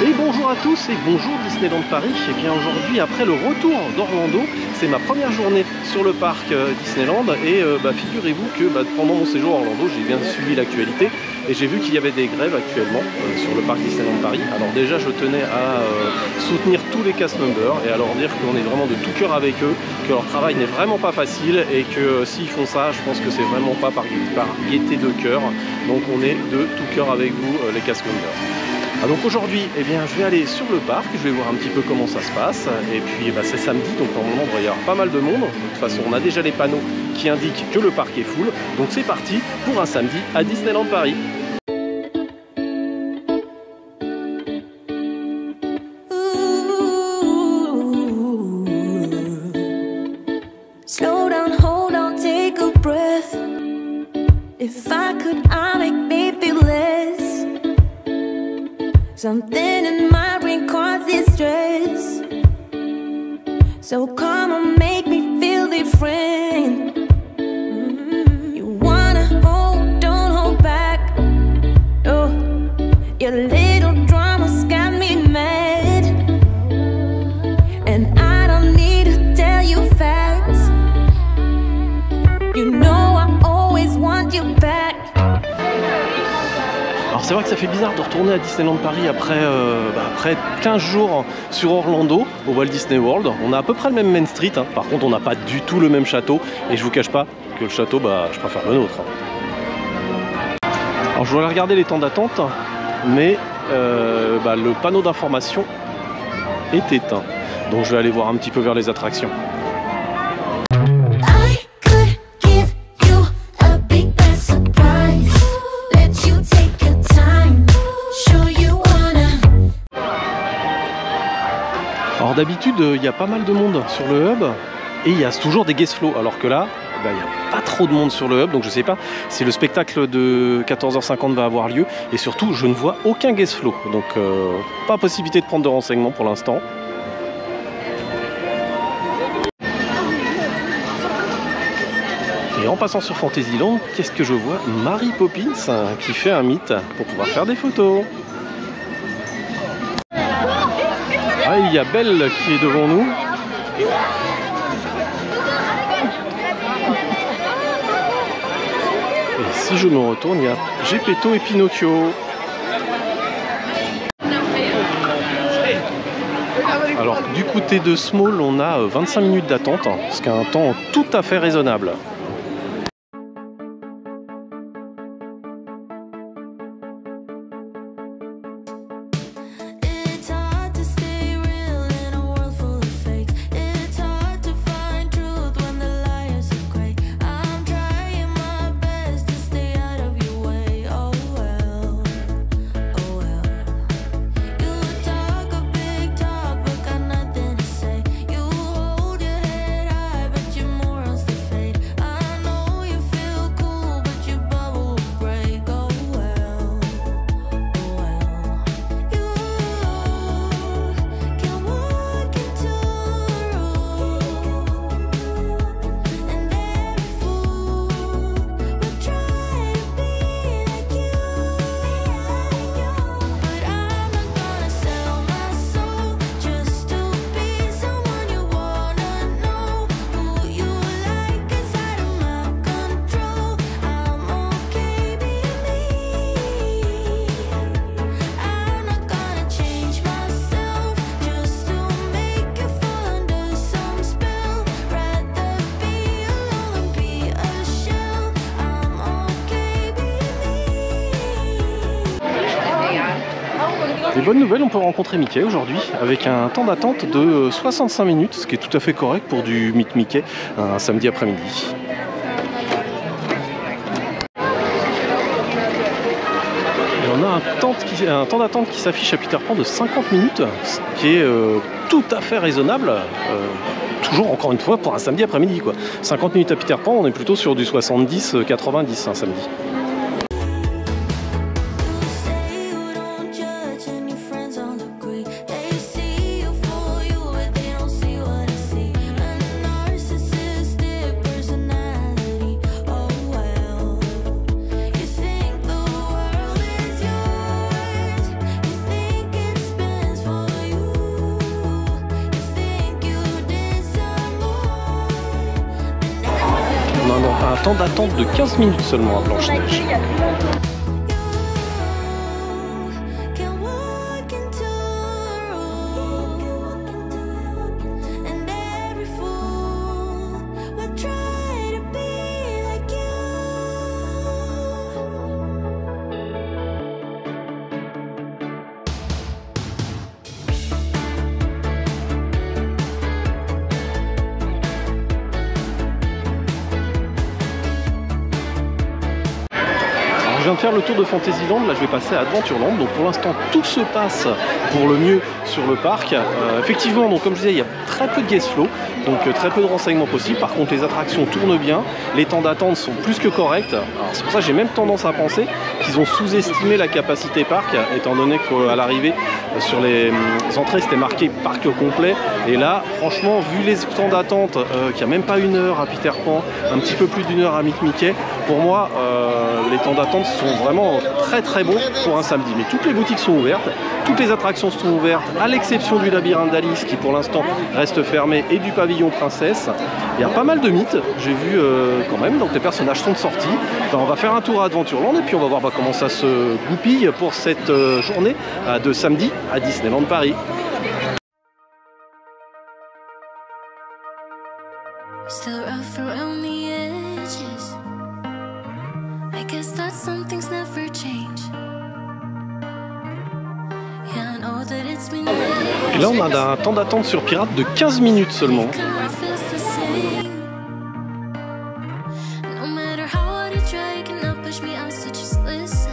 Et bonjour à tous et bonjour Disneyland Paris. Et bien aujourd'hui, après le retour d'Orlando, c'est ma première journée sur le parc Disneyland. Et figurez-vous que pendant mon séjour à Orlando, j'ai bien suivi l'actualité et j'ai vu qu'il y avait des grèves actuellement sur le parc Disneyland Paris. Alors déjà, je tenais à soutenir tous les cast members et à leur dire qu'on est vraiment de tout cœur avec eux, que leur travail n'est vraiment pas facile et que s'ils font ça, je pense que c'est vraiment pas par gaieté de cœur. Donc on est de tout cœur avec vous, les cast members. Donc aujourd'hui, je vais aller sur le parc, je vais voir un petit peu comment ça se passe. Et puis c'est samedi, donc normalement il devrait y avoir pas mal de monde. De toute façon, on a déjà les panneaux qui indiquent que le parc est full. Donc c'est parti pour un samedi à Disneyland Paris. Slow down, hold on, take a breath. If I could, I'll make me feel less. Something in my brain causes stress. So come on, make me feel different. You wanna hold, don't hold back. Oh, your little drama's got me mad. And I don't need to tell you facts. You know I always want you back. Alors c'est vrai que ça fait bizarre de retourner à Disneyland Paris après 15 jours sur Orlando, au Walt Disney World. On a à peu près le même Main Street, hein. Par contre on n'a pas du tout le même château. Et je vous cache pas que le château, je préfère le nôtre. Alors je voulais regarder les temps d'attente, mais le panneau d'information est éteint. Donc je vais aller voir un petit peu vers les attractions. Alors d'habitude, il y a pas mal de monde sur le hub et il y a toujours des guest flow. Alors que là, il n'y a pas trop de monde sur le hub, donc je sais pas si le spectacle de 14h50 va avoir lieu. Et surtout, je ne vois aucun guest flow, donc pas possibilité de prendre de renseignements pour l'instant. Et en passant sur Fantasyland, qu'est-ce que je vois? Mary Poppins qui fait un mythe pour pouvoir faire des photos. Ah, il y a Belle qui est devant nous. Et si je me retourne, il y a Geppetto et Pinocchio. Alors du côté de Small, on a 25 minutes d'attente, ce qui est un temps tout à fait raisonnable. Des bonnes nouvelles, on peut rencontrer Mickey aujourd'hui avec un temps d'attente de 65 minutes, ce qui est tout à fait correct pour du Meet Mickey un samedi après-midi. Et on a un temps d'attente qui s'affiche à Peter Pan de 50 minutes, ce qui est tout à fait raisonnable. Toujours encore une fois pour un samedi après-midi quoi. 50 minutes à Peter Pan, on est plutôt sur du 70-90 un samedi. It's been un temps d'attente de 15 minutes seulement à Blanche-Neige. Je viens de faire le tour de Fantasyland, là je vais passer à Adventureland. Donc pour l'instant tout se passe pour le mieux sur le parc. Effectivement, donc comme je disais, il y a très peu de guest flow, donc très peu de renseignements possibles. Par contre les attractions tournent bien, les temps d'attente sont plus que corrects. C'est pour ça que j'ai même tendance à penser qu'ils ont sous-estimé la capacité parc, étant donné qu'à l'arrivée sur les entrées c'était marqué parc complet. Et là franchement, vu les temps d'attente, qu'il n'y a même pas une heure à Peter Pan, un petit peu plus d'une heure à Mickey, pour moi les temps d'attente sont vraiment très bons pour un samedi. Mais toutes les boutiques sont ouvertes, toutes les attractions sont ouvertes, à l'exception du labyrinthe d'Alice qui pour l'instant reste fermé et du pavillon princesse. Il y a pas mal de mythes, j'ai vu quand même, donc les personnages sont sortis. On va faire un tour à Adventureland et puis on va voir comment ça se goupille pour cette journée de samedi à Disneyland Paris. Still rough around the edges. I guess that some things never change. Yeah, I know that it's been years. Et là on a un temps d'attente sur Pirate de 15 minutes seulement. No matter how hard you try, you cannot push me out, so just listen.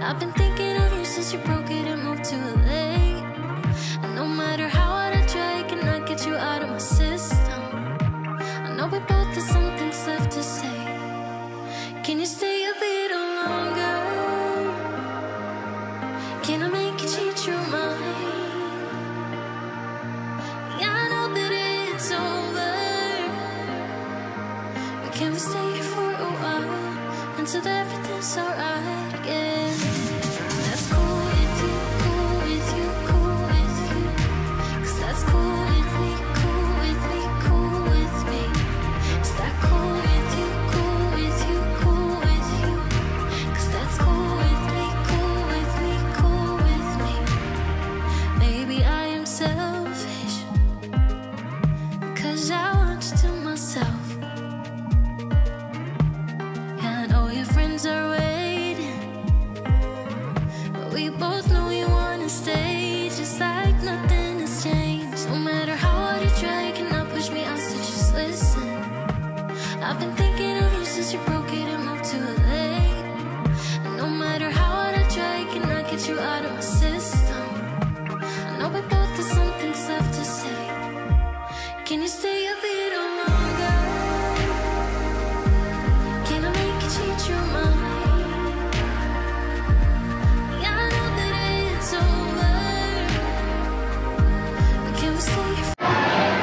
I've been thinking of you since you broke it and moved to LA. And no matter how hard I try, I cannot get you out of my system. I know we both have some things left to say. Can you stay a little longer? Can I make you change your mind? Yeah, I know that it's over, but can we stay here for a while until everything's alright again? That's cool with you, cool with you, cool with you. 'Cause that's cool with me, cool with me, cool with me. Is that cool with you, cool with you, cool with you? 'Cause that's cool with me, cool with me, cool with me. Maybe I am selfish, 'cause I want you to myself. Yeah, I know your friends are waiting, but we both know you wanna stay, just like nothing has changed. No matter how hard you try, you cannot push me out, so just listen. I've been thinking of you since you broke it and moved to LA. And no matter how hard I try, I cannot get you out of my system. I know we both have some things left to say. Can you stay a little longer? Can I make you change your mind? Yeah, I know that it's over, but can we stay here?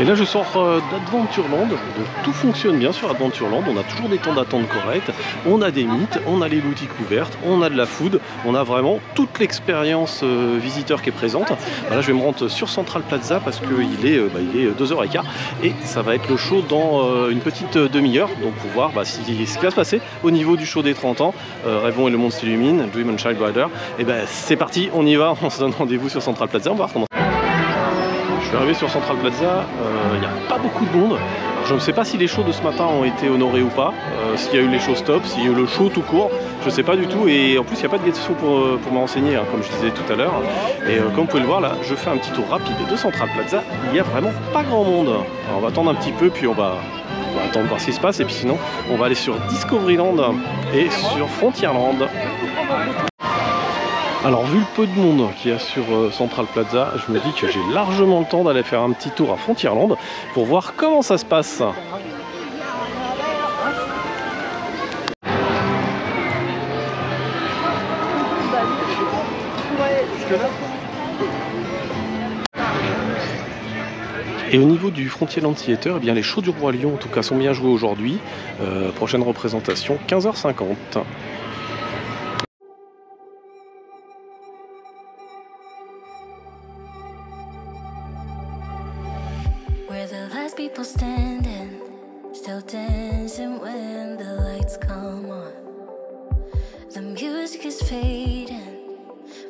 Et là je sors d'Adventureland, donc tout fonctionne bien sur Adventureland, on a toujours des temps d'attente corrects, on a des mythes, on a les boutiques ouvertes, on a de la food, on a vraiment toute l'expérience visiteur qui est présente. Là je vais me rendre sur Central Plaza parce qu'il est 2h15 et ça va être le show dans une petite demi-heure, donc pour voir ce qui va se passer au niveau du show des 30 ans, Rêvons et le monde s'illumine, Dream and Child Rider. Et c'est parti, on y va, on se donne rendez-vous sur Central Plaza, on va voir comment. Je suis arrivé sur Central Plaza, il n'y a pas beaucoup de monde. Alors, je ne sais pas si les shows de ce matin ont été honorés ou pas, s'il y a eu les shows stop, s'il y a eu le show tout court, je ne sais pas du tout. Et en plus, il n'y a pas de guest-show pour me renseigner, comme je disais tout à l'heure. Et comme vous pouvez le voir, là, je fais un petit tour rapide de Central Plaza. Il n'y a vraiment pas grand monde. Alors, on va attendre un petit peu, puis on va attendre voir ce qui se passe. Et puis sinon, on va aller sur Discoveryland et sur Frontierland. Alors vu le peu de monde qu'il y a sur Central Plaza, je me dis que j'ai largement le temps d'aller faire un petit tour à Frontierland pour voir comment ça se passe. Et au niveau du Frontierland Theater, eh bien les shows du Roi Lion en tout cas sont bien joués aujourd'hui. Prochaine représentation 15h50. We're the last people standing, still dancing when the lights come on. The music is fading,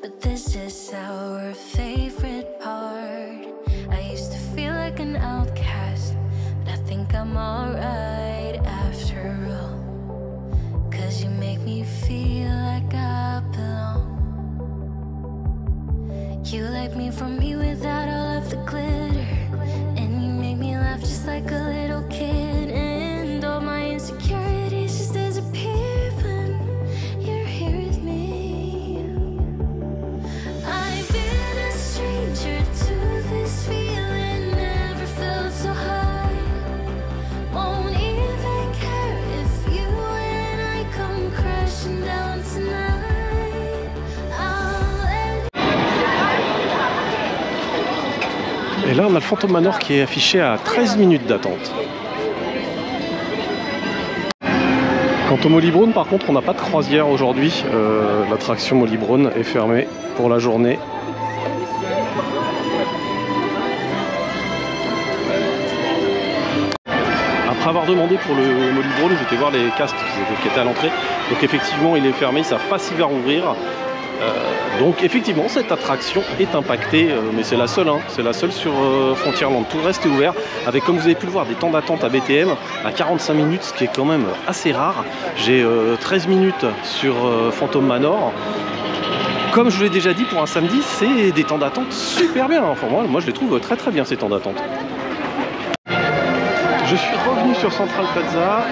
but this is our favorite part. I used to feel like an outcast, but I think I'm alright after all. 'Cause you make me feel like I belong. You like me for me without all of the glitter, and you make me laugh just like a little kid. And all my insecurities just disappear when you're here with me. I've been a stranger to this feeling, never felt so high. Won't even care if you and I come crashing down tonight. I'll let. Et là on a le Phantom Manor qui est affiché à 13 minutes d'attente. Quant au Molly Brown, par contre, on n'a pas de croisière aujourd'hui. L'attraction Molly Brown est fermée pour la journée. Après avoir demandé pour le Molly Brown, j'étais voir les casques qui étaient à l'entrée. Donc effectivement, il est fermé, ils ne savent pas s'il va rouvrir. Donc effectivement, cette attraction est impactée, mais c'est la seule, hein, c'est la seule sur Frontierland. Tout le reste est ouvert, avec, comme vous avez pu le voir, des temps d'attente à BTM à 45 minutes, ce qui est quand même assez rare. J'ai 13 minutes sur Phantom Manor. Comme je vous l'ai déjà dit, pour un samedi, c'est des temps d'attente super bien. Enfin, moi je les trouve très très bien, ces temps d'attente. Je suis revenu sur Central Plaza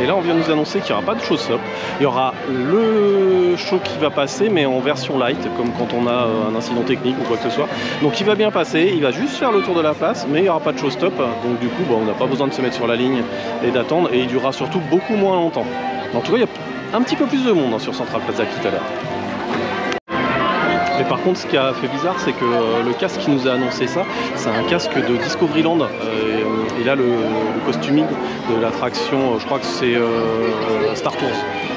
et là on vient de nous annoncer qu'il n'y aura pas de show-stop. Il y aura le show qui va passer, mais en version light, comme quand on a un incident technique ou quoi que ce soit. Donc il va bien passer, il va juste faire le tour de la place, mais il n'y aura pas de show-stop. Donc du coup on n'a pas besoin de se mettre sur la ligne et d'attendre, et il durera surtout beaucoup moins longtemps. En tout cas il y a un petit peu plus de monde, hein, sur Central Plaza que tout à l'heure. Mais par contre, ce qui a fait bizarre, c'est que le casque qui nous a annoncé ça, c'est un casque de Discoveryland. Et là, le costuming de l'attraction, je crois que c'est Star Tours.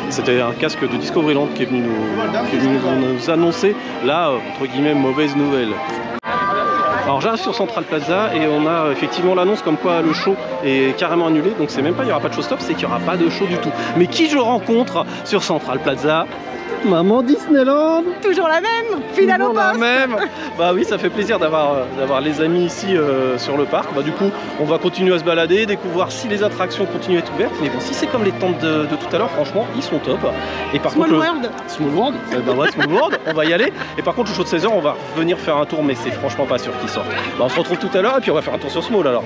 C'était un casque de Discoveryland qui est venu nous annoncer. Là, entre guillemets, mauvaise nouvelle. Alors j'arrive sur Central Plaza et on a effectivement l'annonce comme quoi le show est carrément annulé. Donc c'est même pas il n'y aura pas de show stop, c'est qu'il n'y aura pas de show du tout. Mais qui je rencontre sur Central Plaza? Maman Disneyland. Toujours la même, fidèle au poste. La même. Bah oui, ça fait plaisir d'avoir les amis ici sur le parc. Bah du coup, on va continuer à se balader, découvrir si les attractions continuent à être ouvertes. Mais bon, si c'est comme les tentes de tout à l'heure, franchement, ils sont top. Et par Small contre, World. Small World. Bah ouais, Small World, on va y aller. Et par contre, le show de 16h, on va venir faire un tour, mais c'est franchement pas sûr qu'il sorte. Bah on se retrouve tout à l'heure et puis on va faire un tour sur Small alors.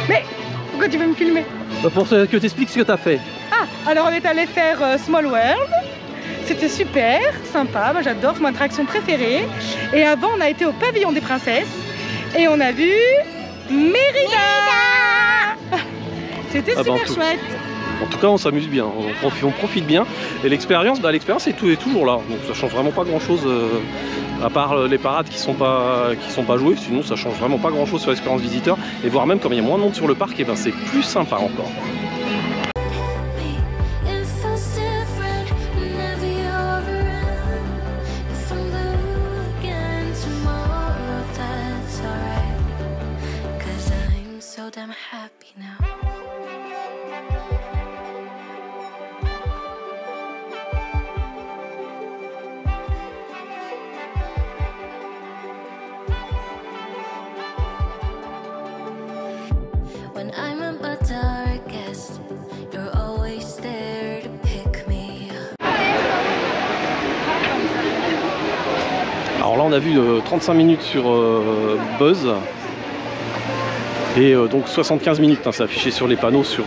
Mais pourquoi tu veux me filmer? Bah pour que tu expliques ce que tu as fait. Ah, alors on est allé faire Small World. C'était super, sympa, moi j'adore, c'est mon attraction préférée. Et avant on a été au pavillon des princesses et on a vu Mérida. C'était super chouette. En tout cas on s'amuse bien, on profite bien. Et l'expérience, l'expérience est toujours là. Donc ça change vraiment pas grand chose à part les parades qui sont pas jouées. Sinon ça change vraiment pas grand chose sur l'expérience visiteur. Et voire même comme il y a moins de monde sur le parc, et ben c'est plus sympa encore. I'm happy now. When I'm at my darkest, you're always there to pick me up. Alors là on a vu 35 minutes sur Buzz. Et donc 75 minutes, hein, c'est affiché sur les panneaux sur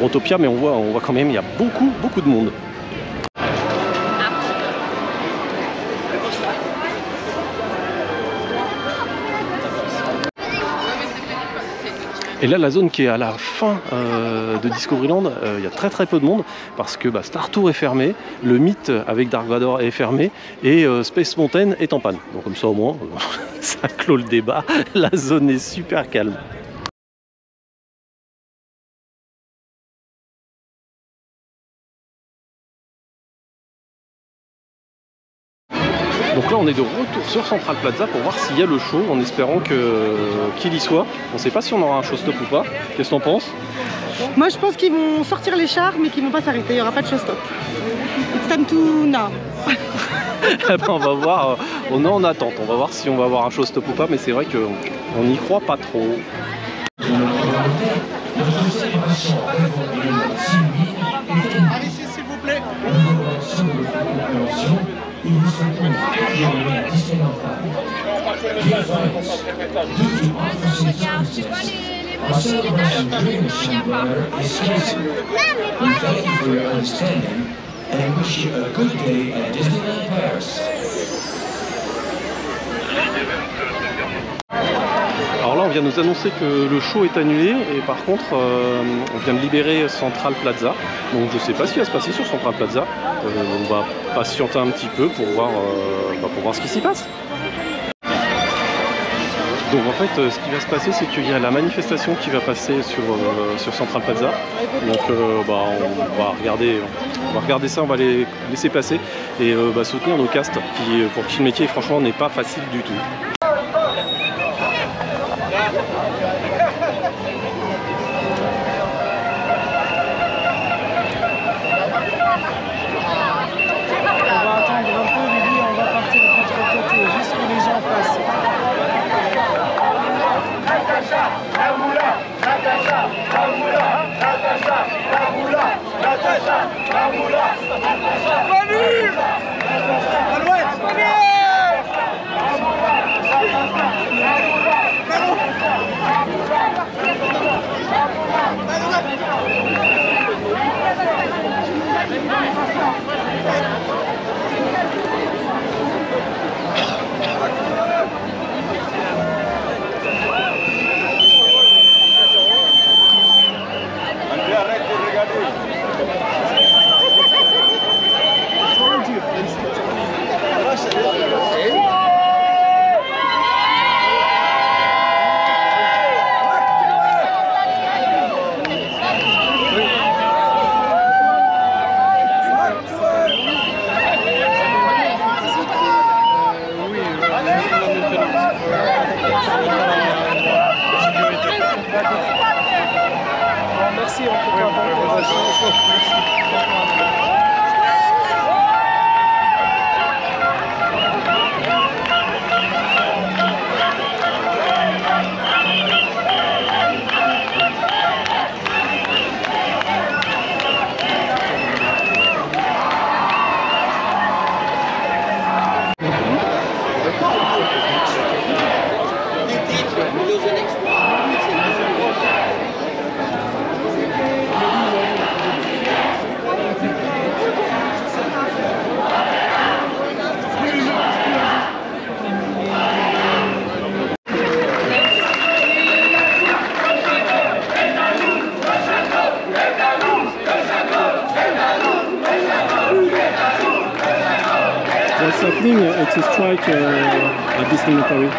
Autopia, mais on voit quand même il y a beaucoup de monde. Et là la zone qui est à la fin de Discoveryland, il y a très peu de monde parce que Star Tours est fermé, le Mythe avec Dark Vador est fermé et Space Mountain est en panne. Donc comme ça au moins ça clôt le débat, la zone est super calme. Donc là on est de retour sur Central Plaza pour voir s'il y a le show, en espérant qu'il y soit. On ne sait pas si on aura un show-stop ou pas. Qu'est-ce que t'en penses? Moi je pense qu'ils vont sortir les chars mais qu'ils vont pas s'arrêter, il n'y aura pas de show-stop. It's time to now. On va voir, on est en attente, on va voir si on va avoir un show-stop ou pas, mais c'est vrai qu'on n'y croit pas trop. Par ici s'il vous plaît. And wish you a good day at Disneyland Paris. Alors là on vient nous annoncer que le show est annulé et par contre on vient de libérer Central Plaza. Donc je sais pas ce qui va se passer sur Central Plaza. On va patienter un petit peu pour voir ce qui s'y passe. Donc en fait ce qui va se passer c'est qu'il y a la manifestation qui va passer sur Central Plaza. Donc on va regarder ça, on va les laisser passer et soutenir nos castes pour qui le métier franchement n'est pas facile du tout. On va attendre un peu, Lily, on va partir de notre côté juste que les gens passent. Merci en tout cas. What's happening? It's a strike at Disneyland Paris.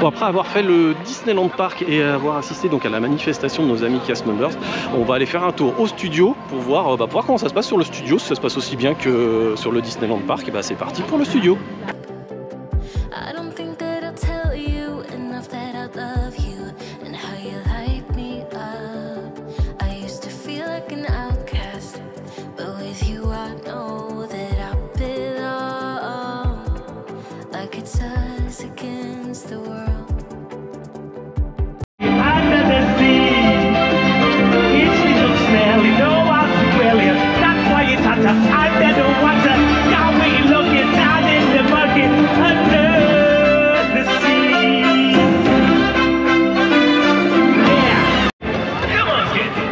Bon, après avoir fait le Disneyland Park et avoir assisté donc à la manifestation de nos amis cast members, on va aller faire un tour au studio pour voir comment ça se passe sur le studio, si ça se passe aussi bien que sur le Disneyland Park. Et bah c'est parti pour le studio.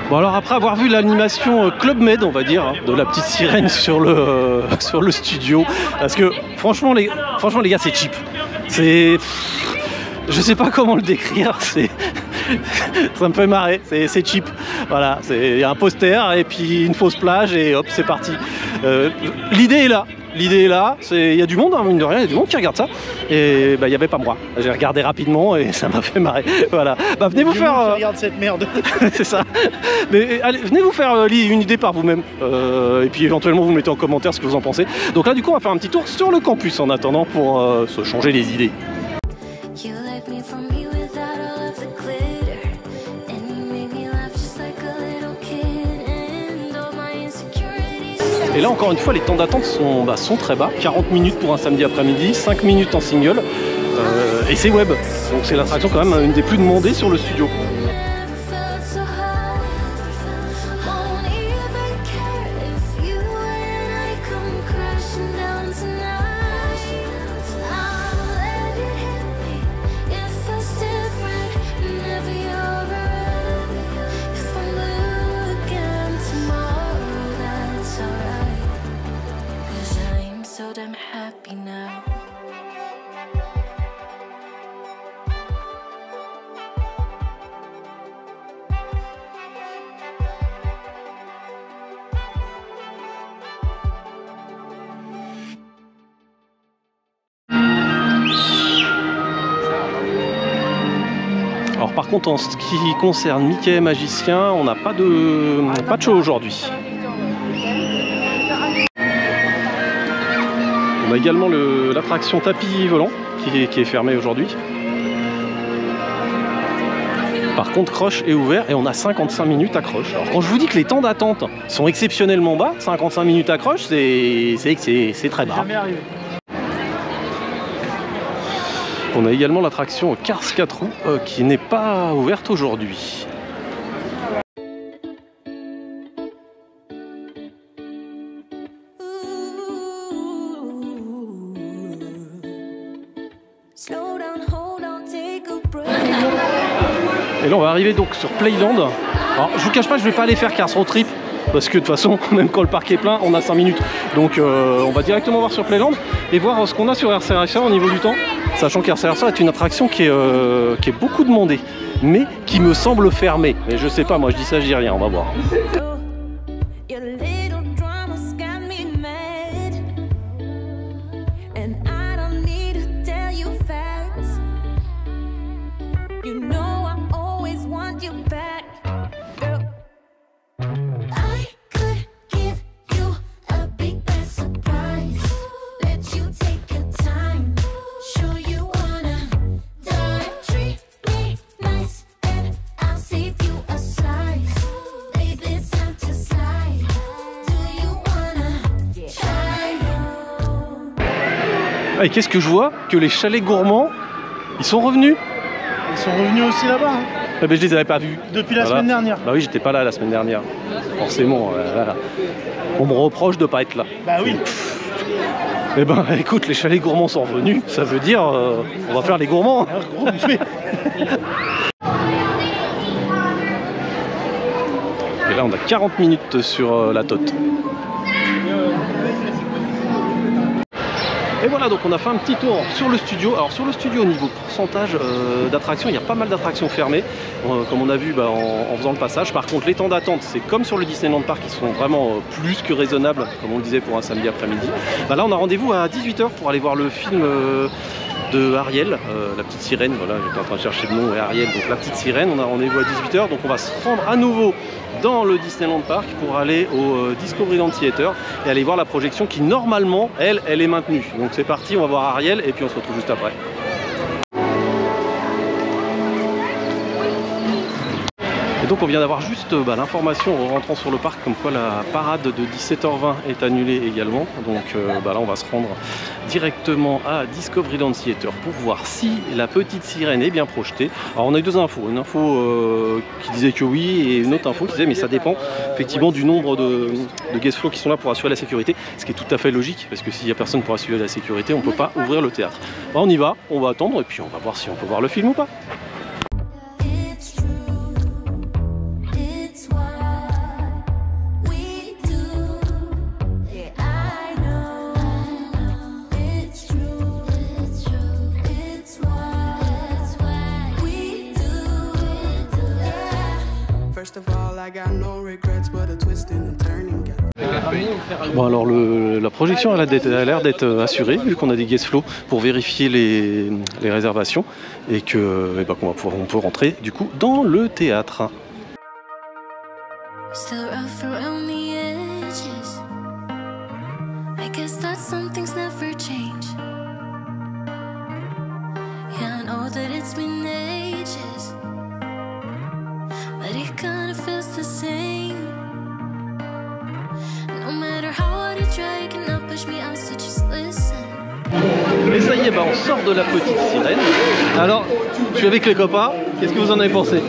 Bon alors Alors après avoir vu l'animation Club Med, on va dire, hein, de la petite sirène sur le studio, parce que franchement les gars, c'est cheap. C'est... Je sais pas comment le décrire, c'est... ça me fait marrer, c'est cheap. Voilà, il y a un poster et puis une fausse plage et hop, c'est parti. L'idée est là. L'idée est là, il y a du monde, hein, mine de rien, il y a du monde qui regarde ça. Et bah, il n'y avait pas moi. J'ai regardé rapidement et ça m'a fait marrer. Voilà. Bah, venez vous faire. Regarde cette merde. C'est ça. Mais allez, venez vous faire une idée par vous-même. Et puis éventuellement vous mettez en commentaire ce que vous en pensez. Donc là, du coup, on va faire un petit tour sur le campus en attendant pour se changer les idées. You let me from me without all of the glitter, and you made me laugh just like a little kid, and all my insecurities. Et là, encore une fois, les temps d'attente sont très bas. 40 minutes pour un samedi après-midi, 5 minutes en single. Et c'est web. Donc c'est l'attraction quand même une des plus demandées sur le studio. Never felt so high, won't even care if you and I come crashing down tonight. I'll let it hit me if it's different, never you're around. If I'm blue again tomorrow, that's alright, 'cause I'm so damn happy now. Alors par contre, en ce qui concerne Mickey Magicien, on n'a pas de show aujourd'hui. On a également l'attraction tapis volant qui est fermée aujourd'hui. Par contre, Crush est ouvert et on a 55 minutes à Crush. Alors quand je vous dis que les temps d'attente sont exceptionnellement bas, 55 minutes à Crush, c'est très bas. Jamais arrivé. On a également l'attraction Cars 4 roues qui n'est pas ouverte aujourd'hui. Slow down, hold on, take a breath. Et là on va arriver donc sur Playland. Alors je vous cache pas, je vais pas aller faire Cars Road Trip parce que de toute façon, même quand le parc est plein, on a 5 minutes. Donc on va directement voir sur Playland et voir ce qu'on a sur RCR au niveau du temps. Sachant qu'RCR est une attraction qui est beaucoup demandée, mais qui me semble fermée. Mais je sais pas, moi je dis ça, je dis rien, on va voir. Your little dramas got me mad, and I don't need to tell you facts. You know I always want you back, girl. I could give you a big bad surprise. Let you take your time. Sure you wanna die. Treat me nice and I'll save you a slice. Baby, it's time to slide. Do you wanna try now? Et qu'est-ce que je vois? Que les chalets gourmands, ils sont revenus. Ils sont revenus aussi là-bas. Hein. Eh ben, je les avais pas vus. Depuis la Voilà. semaine dernière. Bah oui, j'étais pas là la semaine dernière. Forcément, là. On me reproche de pas être là. Bah oui. Eh ben écoute, les chalets gourmands sont revenus, ça veut dire on va faire les gourmands. Un gros buffet. Et là on a 40 minutes sur la tote. Et voilà, donc on a fait un petit tour sur le studio. Alors sur le studio, au niveau pourcentage d'attractions, il y a pas mal d'attractions fermées, comme on a vu en faisant le passage. Par contre, les temps d'attente, c'est comme sur le Disneyland Park, qui sont vraiment plus que raisonnables, comme on le disait pour un samedi après-midi. Bah là, on a rendez-vous à 18 h pour aller voir le film de Ariel, la petite sirène. Voilà, j'étais en train de chercher le nom, et Ariel, donc la petite sirène. On a rendez-vous à 18 h, donc on va se rendre à nouveau dans le Disneyland Park pour aller au Discoveryland Theater et aller voir la projection qui normalement elle est maintenue. Donc c'est parti, on va voir Ariel et puis on se retrouve juste après. Et donc on vient d'avoir juste l'information en rentrant sur le parc comme quoi la parade de 17 h 20 est annulée également. Donc là on va se rendre directement à Discoveryland Theater pour voir si la petite sirène est bien projetée. Alors on a eu deux infos, une info qui disait que oui et une autre info qui disait mais ça dépend effectivement du nombre de guest flow qui sont là pour assurer la sécurité, ce qui est tout à fait logique parce que s'il n'y a personne pour assurer la sécurité on ne peut pas ouvrir le théâtre. On y va, on va attendre et puis on va voir si on peut voir le film ou pas. It's true, it's why Bon alors la projection elle a l'air d'être assurée vu qu'on a des guest flow pour vérifier les réservations et que on peut rentrer du coup dans le théâtre. Still rough around the edges. I guess that some things never change. Yeah, I know that it's been ages, but it kinda feels the same. No matter how hard you try, you cannot push me out, so just listen. Et ça y est, on sort de la petite sirène. Alors, je suis avec les copains, qu'est-ce que vous en avez pensé?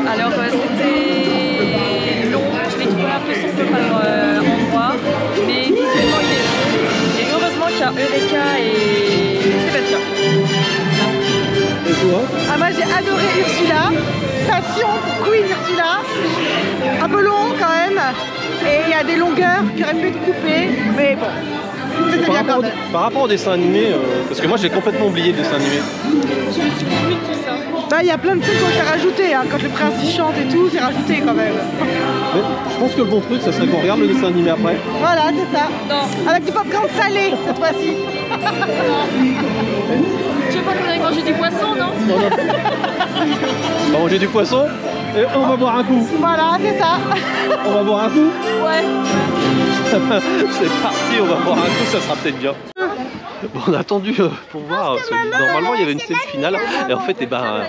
Alors c'était long, je l'ai trouvé un peu souple par endroit, mais visuellement il est long. Et heureusement qu'il y a Eureka et Sébastien. Et toi? Ah, moi j'ai adoré Ursula, passion Queen Ursula, un peu long quand même, et il y a des longueurs qui auraient pu être coupées, mais bon, c'était bien quand même. Par rapport au dessin animé, parce que moi j'ai complètement oublié le dessin animé. Je me suis plu de tout ça. Bah, il y a plein de trucs qui ont été rajoutés, hein. Quand le prince il chante et tout, c'est rajouté quand même. Mais je pense que le bon truc, ça serait qu'on regarde le dessin animé après. Voilà, c'est ça. Non. Avec du popcorn salé cette fois-ci. Tu veux pas qu'on aille manger du poisson, non? On va manger du poisson et on va boire un coup. Voilà, c'est ça. On va boire un coup. Ouais. C'est parti, on va boire un coup, ça sera peut-être bien. Bon, on a attendu pour voir, normalement il y avait une scène finale et en fait il n'y a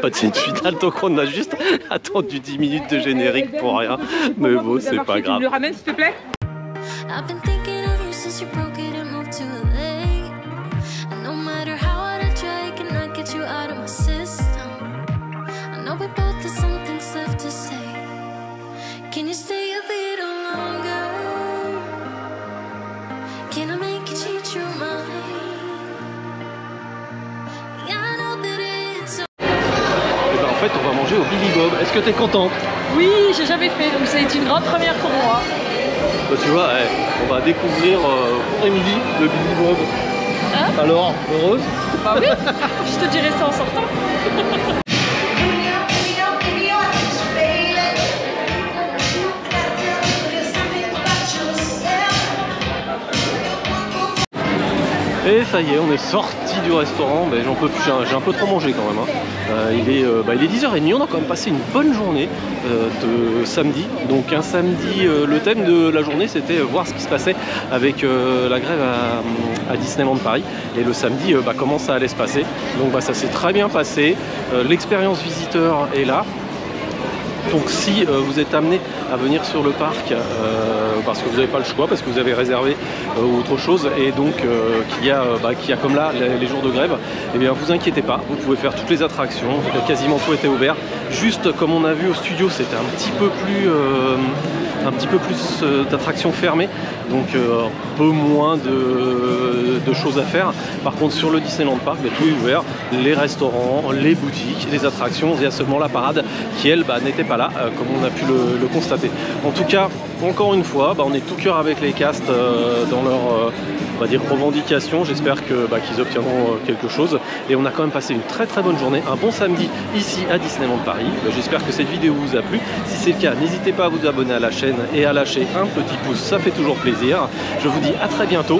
pas de scène finale donc on a juste attendu 10 minutes de générique pour rien, mais bon c'est pas grave. Tu me le ramènes s'il te plaît? I've been thinking of you since you broke it and moved to LA. And no matter how hard I try, I cannot get you out of my system. I know we both have some things left to say. Can you stay a little longer? Can I make you change your mind? Yeah, I know that it's so. Et ben en fait on va manger au Billy Bob. Est-ce que t'es contente? Oui, j'ai jamais fait, donc c'est une grande première pour moi. Bah, tu vois, on va découvrir pour Emily le Billy Bob. Hein? Alors, heureuse? Bah oui, je te dirai ça en sortant. Et ça y est, on est sorti du restaurant, ben, j'en peux plus, j'ai un peu trop mangé quand même. Hein. Il est 10h30, on a quand même passé une bonne journée de samedi. Donc un samedi, le thème de la journée c'était voir ce qui se passait avec la grève à Disneyland Paris. Et le samedi, comment ça allait se passer. Donc ça s'est très bien passé, l'expérience visiteur est là. Donc si vous êtes amené à venir sur le parc parce que vous n'avez pas le choix, parce que vous avez réservé autre chose et donc qu'il y a comme là les jours de grève, eh bien vous inquiétez pas, vous pouvez faire toutes les attractions, quasiment tout était ouvert. Juste comme on a vu au studio, c'était un petit peu plus d'attractions fermées, donc un peu moins de choses à faire. Par contre sur le Disneyland Park, tout est ouvert, les restaurants, les boutiques, les attractions, il y a seulement la parade qui elle n'était pas là, comme on a pu le constater. En tout cas, encore une fois, on est tout cœur avec les castes dans leur on va dire revendications. J'espère qu'ils obtiendront quelque chose. Et on a quand même passé une très très bonne journée, un bon samedi ici à Disneyland Paris. J'espère que cette vidéo vous a plu. Si c'est le cas, n'hésitez pas à vous abonner à la chaîne et à lâcher un petit pouce, ça fait toujours plaisir. Je vous dis à très bientôt.